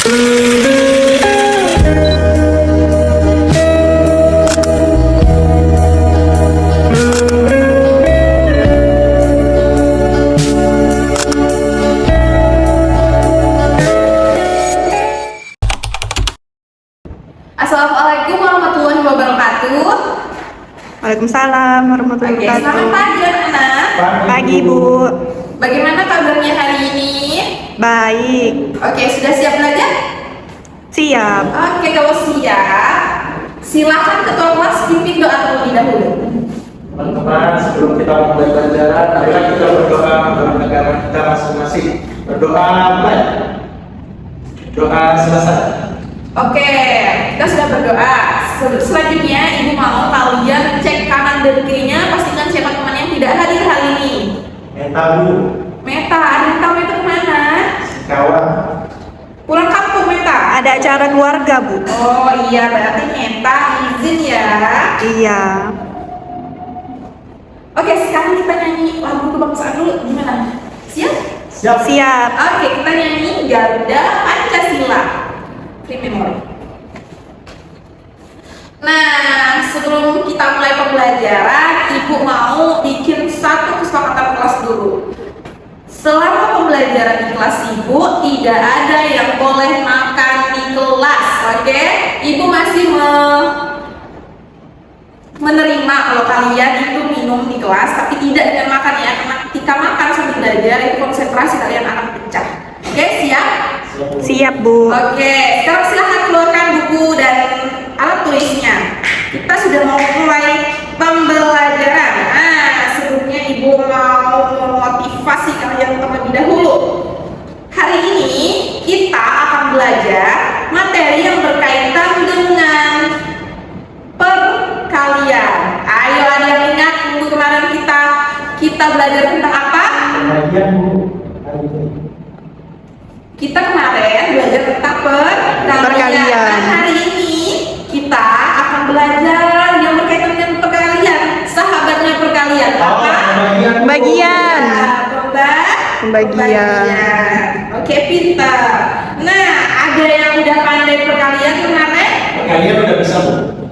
Assalamualaikum warahmatullahi wabarakatuh. Waalaikumsalam warahmatullahi Oke, wabarakatuh. selamat pagi anak-anak. Pagi Bu. Bagaimana kabarnya hari ini? Baik. Oke, sudah siap belajar? Siap. Oke, kalau siap, silakan ketua kelas pimpin doa terlebih dahulu. Teman-teman, sebelum kita mulai pelajaran, marilah kita berdoa untuk negara kita masing-masing. Berdoa apa? Doa selesai. Oke, kita sudah berdoa. Selanjutnya, Ibu mau kalian cek kanan dan kirinya, pastikan siapa teman yang tidak hadir hari ini. Meta dulu. Meta, ada yang tahu Meta kemana? Kawan. Pulang kampung Meta. Ada acara keluarga Bu. Oh iya, berarti Meta izin ya. Iya. Oke, sekarang kita nyanyi lagu kebangsaan dulu. Gimana? Siap? Siap. Siap. Oke, kita nyanyi Garuda Pancasila. Free memory. Nah, sebelum kita mulai pembelajaran, Ibu mau bikin satu kesepakatan kelas dulu. Selama pembelajaran di kelas Ibu, tidak ada yang boleh makan di kelas, oke? Ibu masih menerima kalau kalian itu minum di kelas, tapi tidak dengan makan ya, karena ketika makan sambil belajar itu konsentrasi kalian akan pecah. Oke, siap? Siap Bu. Oke, sekarang silahkan keluarkan buku dan alat tulisnya. Kita sudah mau mulai pembelajaran. Nah, sebelumnya Ibu mau memotivasi kalian terlebih dahulu. Hari ini kita akan belajar materi yang berkaitan dengan perkalian. Ayo, ada yang ingat minggu kemarin kita belajar tentang apa? Pengajian dulu. Hari ini. Kita kemarin belajar tentang perkalian. Nah, hari ini kita akan belajar yang berkaitan dengan perkalian. Sahabatnya perkalian. Apa? Pembagian. Pembagian. Oke, pintar. Nah, ada yang udah pandai perkalian kemarin? Kalian udah bisa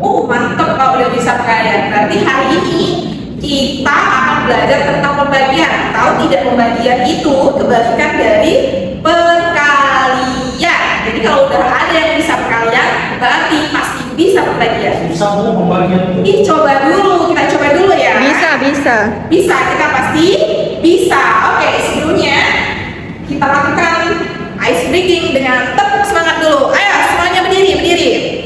Bu? Mantap kalau udah bisa perkalian. Berarti hari ini kita akan belajar tentang pembagian. Tahu tidak, pembagian itu kebalikan dari perkalian. Jadi kalau udah ada yang bisa perkalian, berarti pasti bisa pembagian. Susah Bu pembagian itu. Ih, coba dulu, kita coba dulu ya. Bisa. Bisa, kita pasti bisa. Oke, sebelumnya kita lakukan ice breaking dengan tepuk semangat dulu. Ayo, semuanya berdiri.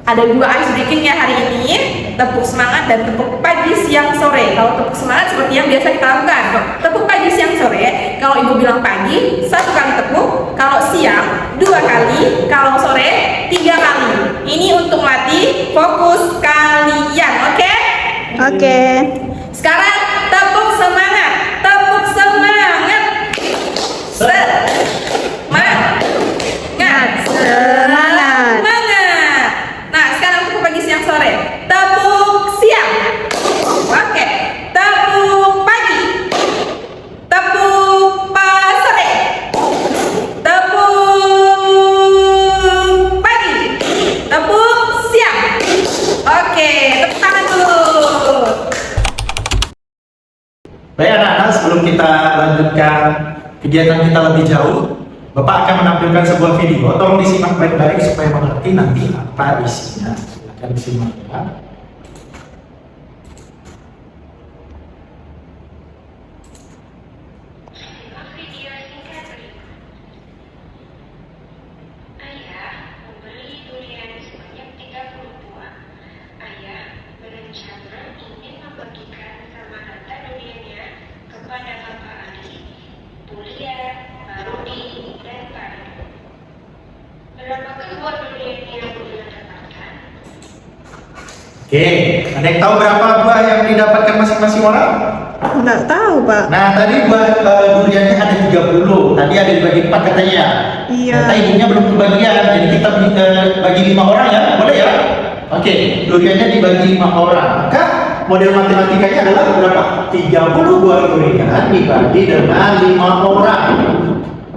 Ada dua ice breaking ya hari ini, tepuk semangat dan tepuk pagi, siang, sore. Kalau tepuk semangat seperti yang biasa kita lakukan. Tepuk pagi, siang, sore. Kalau Ibu bilang pagi, 1 kali tepuk. Kalau siang, 2 kali. Kalau sore, 3 kali. Ini untuk latih fokus kalian, oke? Oke. Sekarang tepuk semangat. Tepuk semangat. Semangat. Semangat. Nah, sekarang tepuk pagi, siang, sore. Tepuk siang. Oke. Tepuk pagi. Tepuk sore. Tepuk pagi. Tepuk siang. Oke, tepuk tangan dulu. Baik anak-anak, sebelum kita lanjutkan kegiatan kita lebih jauh, Bapak akan menampilkan sebuah video. Tolong disimak baik-baik supaya mengerti nanti apa isinya. Silakan disimak ya. Video singkat berikut. Ayah membeli durian sebanyak 30 buah. Ayah berencana ingin membagikan sama rata duriannya kepada Bapak Ali, Bulia, Pak Rudi, dan Pak Rudi. Berapakah buah durian yang Bulia dapatkan? Oke, ada yang tahu berapa buah yang didapatkan masing-masing orang? Nggak tahu Pak. Nah, tadi buah duriannya ada 30. Tadi ada dibagi 4 katanya. Iya. Ternyata ibunya belum kebagian. Jadi kita bagi 5 orang ya, boleh ya? Oke, duriannya dibagi 5 orang. Maka model matematikanya adalah berapa? 30 buah durian dibagi dengan 5 orang.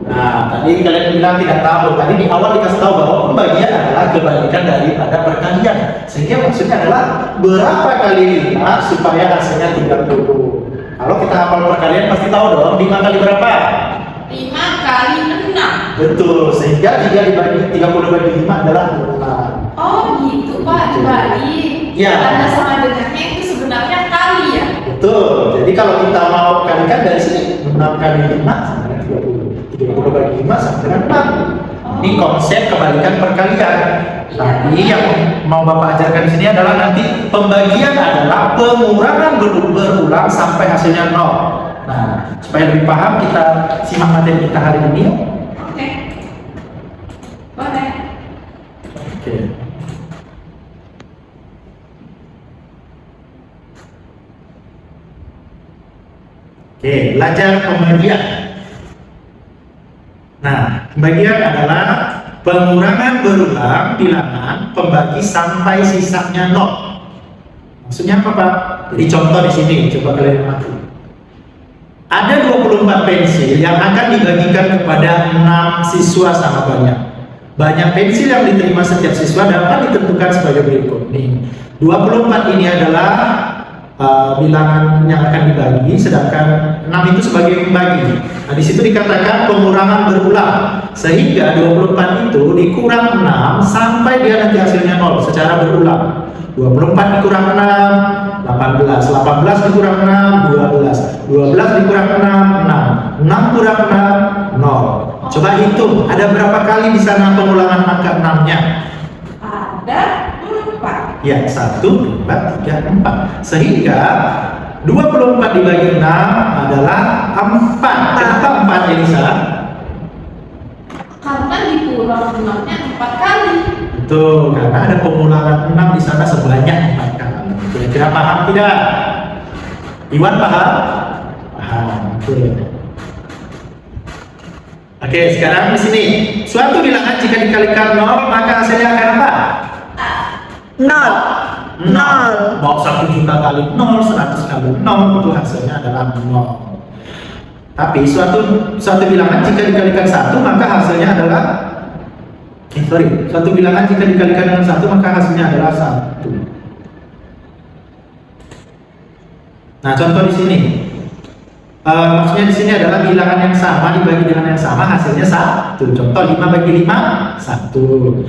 Nah, tadi kalian bilang tidak tahu. Tadi di awal dikasih tahu bahwa pembagian adalah kebalikan daripada perkalian. Sehingga maksudnya adalah berapa kali 5 supaya hasilnya 30. Kalau kita hafal perkalian pasti tahu dong 5 kali berapa? 5 kali 6. Betul, sehingga 3 dibagi 30 bagi 5 adalah 6. Oh gitu Pak, dibagi. Iya. Tanda sama dengannya itu sebenarnya kali ya? Betul, jadi kalau kita mau kalikan dari sini 6 kali 5 sama dengan 30. 30 bagi 5 sama dengan 6. Ini konsep kebalikan perkalian. Tapi yang mau Bapak ajarkan di sini adalah nanti pembagian adalah pengurangan berulang sampai hasilnya 0. Nah, supaya lebih paham kita simak materi kita hari ini. Oke. Boleh. Oke. Oke, belajar pembagian. Nah, pembagian adalah pengurangan berulang bilangan pembagi sampai sisanya 0. Maksudnya apa, Pak? Jadi contoh di sini, coba kalian amati. Ada 24 pensil yang akan dibagikan kepada 6 siswa sama banyak. Banyak pensil yang diterima setiap siswa dapat ditentukan sebagai berikut. Nih, 24 ini adalah bilangan yang akan dibagi, sedangkan 6 itu sebagai pembagi. Nah, di situ dikatakan pengurangan berulang, sehingga 24 itu dikurang 6 sampai dia nanti hasilnya 0 secara berulang. 24 dikurang 6, 18, 18 dikurang 6, 12, 12 dikurang 6, 6 kurang 6, 0. Coba hitung, ada berapa kali di sana pengulangan angka 6-nya? Ada 4. Ya, 1, 2, 3, 4. Sehingga 24 dibagi 6 adalah 4. Kenapa 4, Elisa? Karena dikurang 6-nya 4 kali. Betul, karena ada pengulangan 6 di sana sebanyak 4 kali. Kira-kira paham tidak? Iwan paham? Paham. Oke, sekarang di sini suatu bilangan jika dikalikan 0 maka hasilnya akan apa? 0. 0. Mau 1 juta kali 0, 100 kali 0 itu hasilnya adalah 0. Tapi suatu bilangan jika dikalikan 1 maka hasilnya adalah suatu bilangan jika dikalikan dengan 1 maka hasilnya adalah 1. Nah, contoh di sini. Maksudnya di sini adalah bilangan yang sama dibagi dengan yang sama hasilnya 1. Contoh 5 bagi 5 1.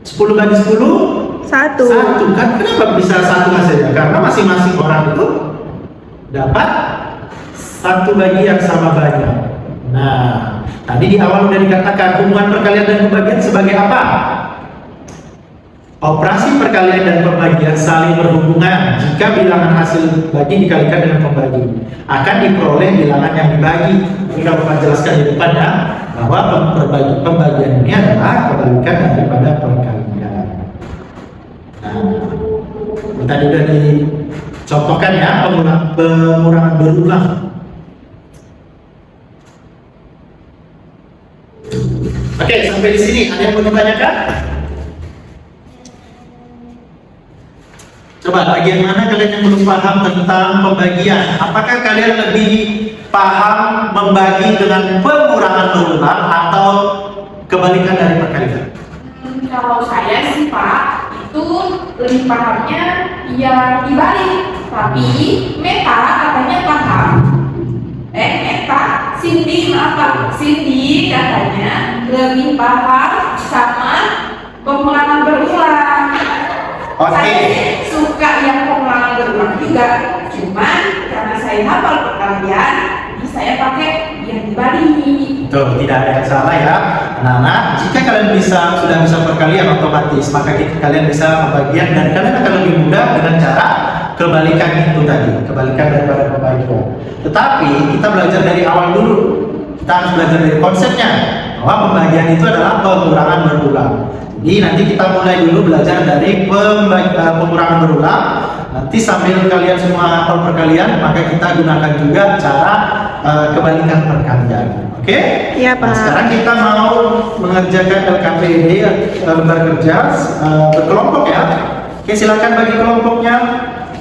10 bagi 10 1. Kan kenapa bisa 1 hasilnya? Karena masing-masing orang itu dapat 1 bagi yang sama banyak. Nah, tadi di awal udah dikatakan hubungan perkalian dan pembagian sebagai apa? Operasi perkalian dan pembagian saling berhubungan. Jika bilangan hasil bagi dikalikan dengan pembagi, akan diperoleh bilangan yang dibagi. Ini kalau Bapak jelaskan di depan ya, bahwa pembagian ini adalah kebalikan daripada perkalian. Nah, tadi sudah dicontohkan ya, pengurangan berulang. Oke, sampai di sini ada yang mau ditanyakan? Coba bagian mana kalian yang belum paham tentang pembagian? Apakah kalian lebih paham membagi dengan pengurangan berulang atau kebalikan dari perkalian? Kalau saya sih Pak, itu lebih pahamnya yang dibalik. Tapi Meta katanya paham. Cindy katanya lebih paham sama pengulangan berulang. Oke. Saya suka yang pengulangan berulang juga, cuman karena saya hafal perkalian, jadi saya pakai yang dibalik. Tuh, tidak ada yang salah ya, anak-anak. Jika kalian sudah bisa perkalian otomatis, maka kalian bisa pembagian dan kalian akan lebih mudah dengan cara kebalikan itu tadi, kebalikan daripada pembagian. Tetapi kita belajar dari awal dulu. Kita harus belajar dari konsepnya bahwa pembagian itu adalah pengurangan berulang. Jadi nanti kita mulai dulu belajar dari pengurangan berulang. Nanti sambil kalian semua hafal perkalian, maka kita gunakan juga cara kebalikan perkalian. Oke? Iya, Pak. Nah, sekarang kita mau mengerjakan LKPD lembar kerja berkelompok ya. Oke, silakan bagi kelompoknya.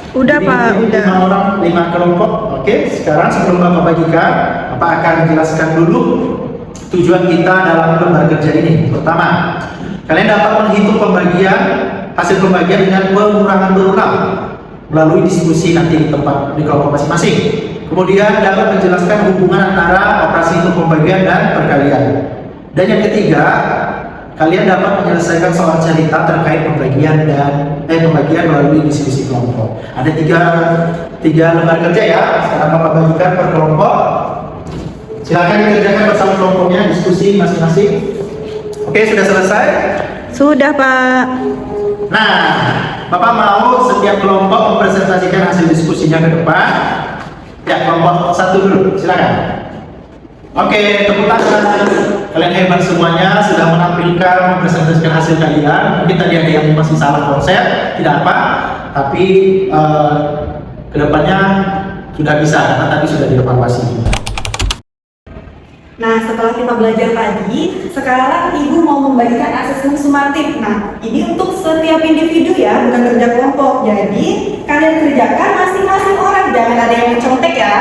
Udah, Jadi, Pak, udah. 5 orang, 5 kelompok. Oke, sekarang sebelum Bapak bagikan, Bapak akan jelaskan dulu tujuan kita dalam lembar kerja ini. Pertama, kalian dapat menghitung hasil pembagian dengan pengurangan berulang melalui diskusi nanti di kelompok masing-masing. Kemudian dapat menjelaskan hubungan antara operasi hitung pembagian dan perkalian. Dan yang ketiga, kalian dapat menyelesaikan soal cerita terkait pembagian melalui diskusi kelompok. Ada tiga lembar kerja ya. Sekarang Bapak bagikan per kelompok. Silakan dikerjakan bersama kelompoknya, diskusi masing-masing. Oke, sudah selesai? Sudah, Pak. Nah, Bapak mau setiap kelompok mempresentasikan hasil diskusinya ke depan. Ya, kelompok satu dulu, silakan. Oke, tepuk tangan. Kalian hebat semuanya, sudah menampilkan, mempresentasikan hasil kalian. Mungkin tadi ada yang masih salah konsep, tidak apa. Tapi kedepannya sudah bisa, karena tadi sudah dievaluasi. Nah, setelah kita belajar tadi, sekarang Ibu mau membagikan asesmen sumatif. Nah, ini untuk setiap individu ya, bukan kerja kelompok. Jadi, kalian kerjakan masing-masing orang, jangan ada yang mencontek ya.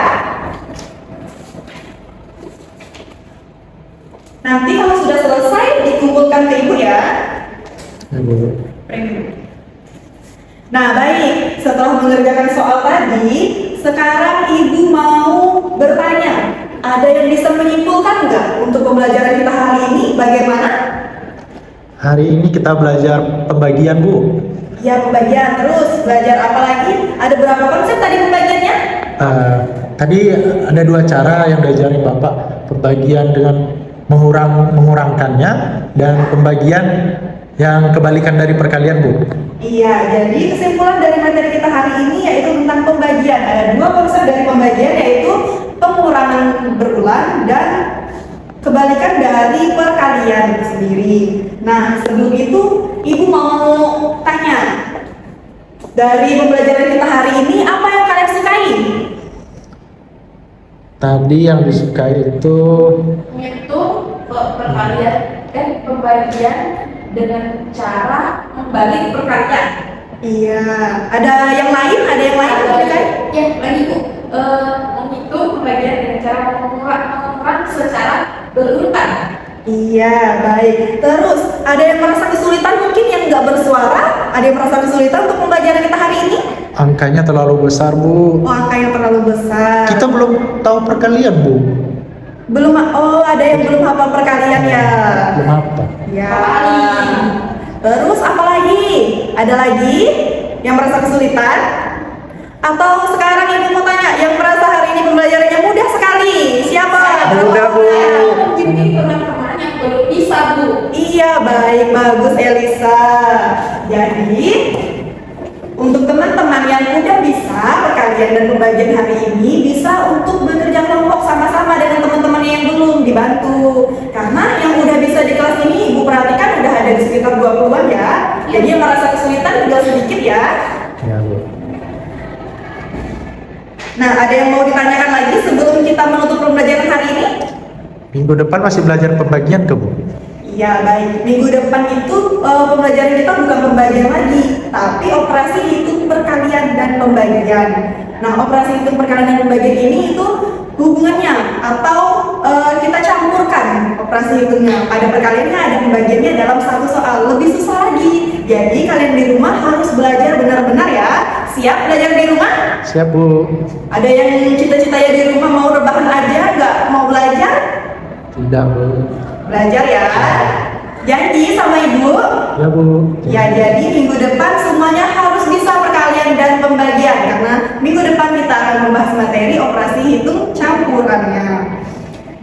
Nanti kalau sudah selesai, dikumpulkan ke Ibu ya. Nah, baik. Setelah mengerjakan soal tadi, sekarang Ibu mau bertanya. Ada yang bisa menyimpulkan nggak untuk pembelajaran kita hari ini? Bagaimana? Hari ini kita belajar pembagian, Bu. Ya, pembagian. Terus belajar apa lagi? Ada berapa konsep tadi pembagiannya? Tadi ada 2 cara yang diajarin Bapak. Pembagian dengan mengurangkannya dan pembagian yang kebalikan dari perkalian, Bu. Iya, jadi kesimpulan dari materi kita hari ini yaitu tentang pembagian. Ada 2 konsep dari pembagian, yaitu pengurangan berulang dan kebalikan dari perkalian itu sendiri. Nah, sebelum itu Ibu mau tanya, dari pembelajaran kita hari ini apa yang kalian sukai? Tadi yang disukai itu Menghitung perkalian dan pembagian dengan cara membalik perkalian. Iya, ada yang lain? Ada yang lain? Ya, lagi Bu, menghitung pembagian dengan cara mengurang secara berurutan. Iya, baik. Terus, ada yang merasa kesulitan mungkin yang nggak bersuara? Ada yang merasa kesulitan untuk pembelajaran kita hari ini? angkanya terlalu besar, Bu. Oh, angka yang terlalu besar. Kita belum tahu perkalian, Bu. Belum, oh ada yang belum hafal perkalian ya? Belum apa? Ya. Terus apa lagi? Ada lagi yang merasa kesulitan? Atau sekarang Ibu mau tanya, yang merasa hari ini pembelajarannya mudah sekali? Siapa? Mudah, Bu. Mungkin teman-teman yang belum bisa, Bu. Iya, baik, bagus Elisa. Jadi, untuk teman-teman yang udah bisa perkalian dan pembagian hari ini, bisa untuk bekerja kelompok sama-sama dengan teman-teman yang belum, dibantu. Karena yang udah bisa di kelas ini, Ibu perhatikan udah ada di sekitar 20-an ya. Jadi yang merasa kesulitan tinggal sedikit ya. Ya, Bu. Nah, ada yang mau ditanyakan lagi sebelum kita menutup pembelajaran hari ini? Minggu depan masih belajar pembagian ke, Bu? Iya, baik. Minggu depan itu pembelajaran kita bukan pembagian lagi, tapi operasi hitung perkalian dan pembagian. Nah, operasi hitung perkalian dan pembagian ini itu hubungannya atau kita campurkan operasi hitungnya. Ada perkaliannya, ada pembagiannya dalam satu soal. Lebih susah lagi. Jadi kalian di rumah harus belajar benar-benar ya. Siap belajar di rumah? Siap, Bu. Ada yang cita-citanya di rumah mau rebahan aja, nggak mau belajar? Tidak, Bu. Belajar ya. Janji sama Ibu? Ya, Bu. Ya, jadi minggu depan semuanya harus bisa perkalian dan pembagian, karena minggu depan kita akan membahas materi operasi hitung campurannya.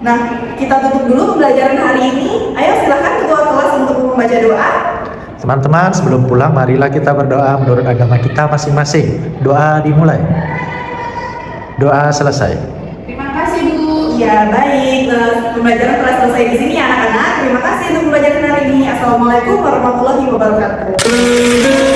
Nah, kita tutup dulu pembelajaran hari ini. Ayo silahkan ketua kelas untuk membaca doa. Teman-teman, sebelum pulang, marilah kita berdoa menurut agama kita masing-masing. Doa dimulai. Doa selesai. Terima kasih, Bu. Ya, baik. Pembelajaran telah selesai di sini ya anak-anak. Terima kasih untuk pembelajaran hari ini. Assalamualaikum warahmatullahi wabarakatuh.